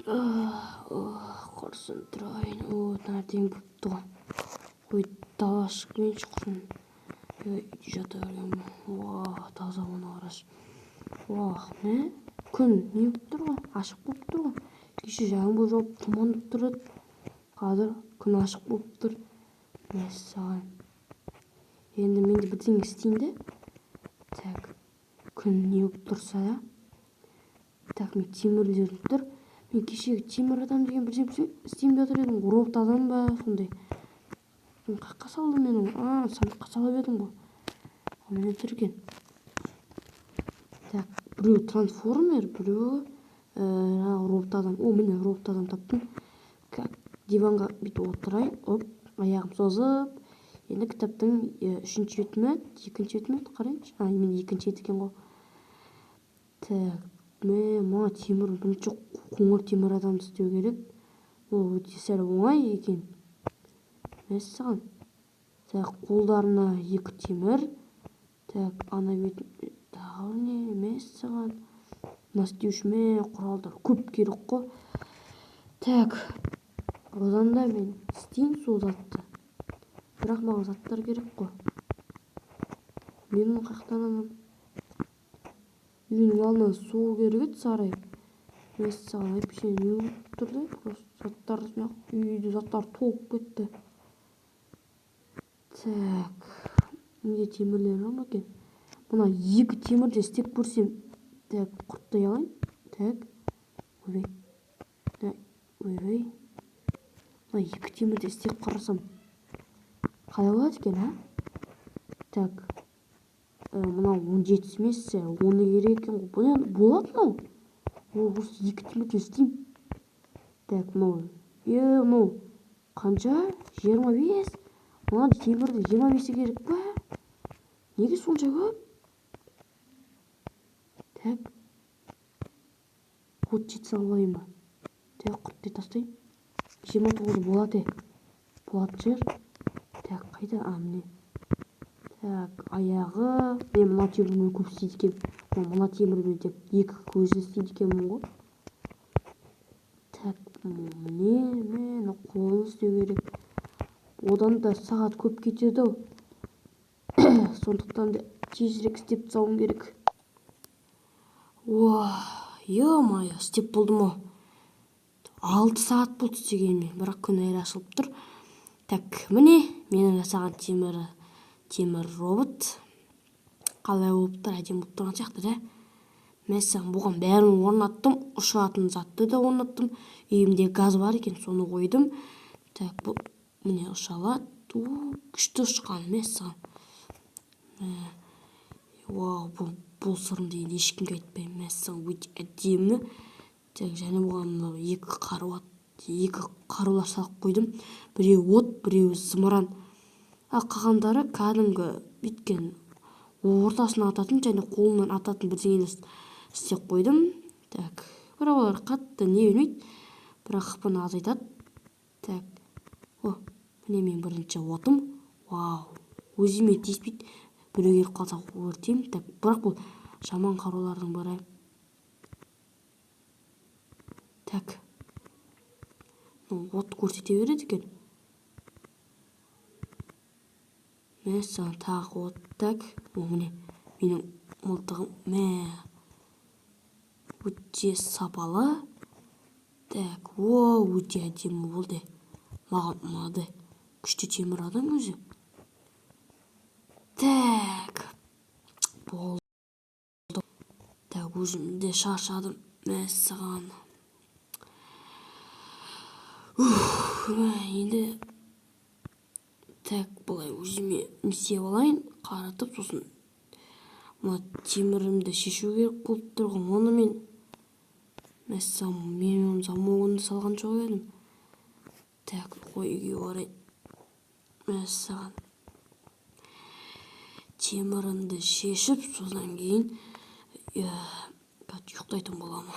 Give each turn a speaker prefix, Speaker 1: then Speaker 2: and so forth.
Speaker 1: Құрсын тұрайын. Таңертең болып тұға. Қой дала шықпен шықсын. Үйде жата берген. Таза оны қарашы. Мә? Күн не болып тұрға? Ашық болып тұрға. Кеше жаңбыр жауып тұман тұрды. Қазір күн ашық болып тұр. Мәссаған. Енді менде бірдеңе істейін де. Так, күн не болып тұрса да. Так, мен темірлерім тұр. Мен кешегі темір адам деген бірдеңе істеймін жатыр едім. Робот адам ба сондай. Қаққа салды менің. Сандыққа салып едім ғой. Міне тұр екен. Так, біреу трансформер, біреу робот адам. Міне робот адам таптым. Диванға бүйтіп отырайын. Аяғым созып. Енді кітаптың 3-ші бетіме, 2-ші бетіме қарайыншы. Мен 2-ші бет екен ғой. Так, мына темір бірінші қоңыр темір адамды істеу керек. Ол өте сәл оңай екен. Мәссаған. Так, қолдарына 2 темір. Так, ана бетін тағы не мәссаған. Настеушіме құралдар көп керек қой. Так, одан да мен істейін сол затты. Бірақ маған заттар керек қой. Менің қақтанамын. Үйінің алдынан су керек еді сарай. Мәссаған әпше не болып тұрды? Заттар үйде заттар толып кетті. Так, менде темірлер бар ма екен? Мына 2 темірде істеп көрсем. Так, құрттай алайын. Так, ойбай. Мына 2 темірде істеп қарасам. Қалай болады екен, Так, мынау 17 емес, 10 керек екен ғой. Бұны болады мынау. Осы 2 темірде істеймін. Так, мынау қанша? 25. Мына темірді 25 керек па? Неге сонша көп? Так, от жетсін алайын ба? Так, құрттай тастайын. 29 болады. Болады жер. Так, қайда? Міне. Так, аяғы. Мен мына темірмен көп істейді екен. Мына темірмен тек 2 көзін істейді екенмін ғой. Так, мен қолын істеу керек. Одан да сағат көп кетеді. Сондықтан да тезірек істеп тастауым керек. Ё-моё, істеп болдым ғой. 6 сағат болды істегеніме, бірақ күн әлі ашылып тұр. Так, міне менің жасаған темір робот. Қалай болып тұр, әдемі болып тұрған сияқты да. Мәссаған, бұған бәрін орнаттым. Ұшатын затты да орнаттым. Үйімде газ бар екен, соны қойдым. Так, бұл міне ұша алады. Күшті ұшқан, мәссаған. Бұл сырымды енді ешкімге айтпаймын. Мәссаған, өте әдемі. Так, және бұған 2 қарулар салып қойдым. Біреу от, біреу зымыран. Қалғандары кәдімгі біткен ортасына ататын және қолынан ататын бірдеңені істеп қойдым. Так, бірақ олар қатты не білмейді. Бірақ қыпын азайтады. Так, міне мен бірінші отым. Өзіме теспейді. Біреу келіп қалса өртеймін. Так, бірақ бұл жаман қарулардың бірі. Так, от көрсете береді екен. Мәссаған, тағы от. Так, міне менің мылтығым өте сапалы. Так, өте әдемі болды. Маған ұнады. Күшті темір адам өзі. Так, болды. Так, өзім де шаршадым. Мәссаған. Енді так, бұлай өзіме істеп алайын, қаратып, сосын мына темірімді шешу керек болып тұрған. Оны мен мәссаған, мен замогонды салған жоқ едім. Так, үйге барайын. Мәссаған. Темірімді шешіп, содан кейін ұйықтайтын боламын.